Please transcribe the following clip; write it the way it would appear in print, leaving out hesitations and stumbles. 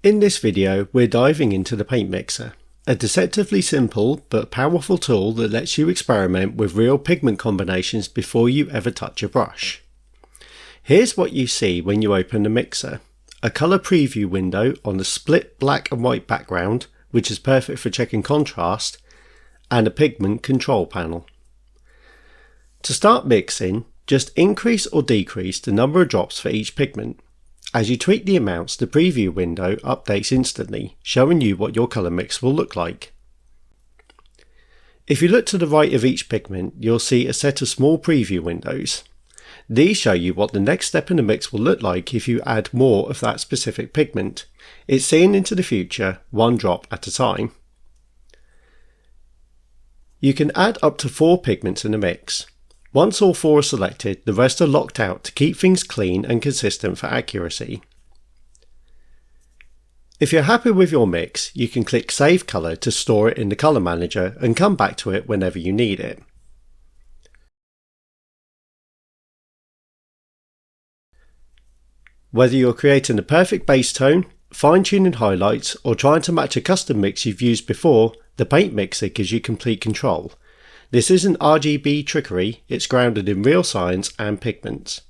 In this video, we're diving into the paint mixer, a deceptively simple but powerful tool that lets you experiment with real pigment combinations before you ever touch a brush. Here's what you see when you open the mixer: a colour preview window on the split black and white background, which is perfect for checking contrast, and a pigment control panel. To start mixing, just increase or decrease the number of drops for each pigment. As you tweak the amounts, the preview window updates instantly, showing you what your colour mix will look like. If you look to the right of each pigment, you'll see a set of small preview windows. These show you what the next step in the mix will look like if you add more of that specific pigment. It's seeing into the future, one drop at a time. You can add up to 4 pigments in the mix. Once all 4 are selected, the rest are locked out to keep things clean and consistent for accuracy. If you're happy with your mix, you can click Save Colour to store it in the Colour Manager and come back to it whenever you need it. Whether you're creating the perfect base tone, fine-tuning highlights, or trying to match a custom mix you've used before, the paint mixer gives you complete control. This isn't RGB trickery, it's grounded in real science and pigments.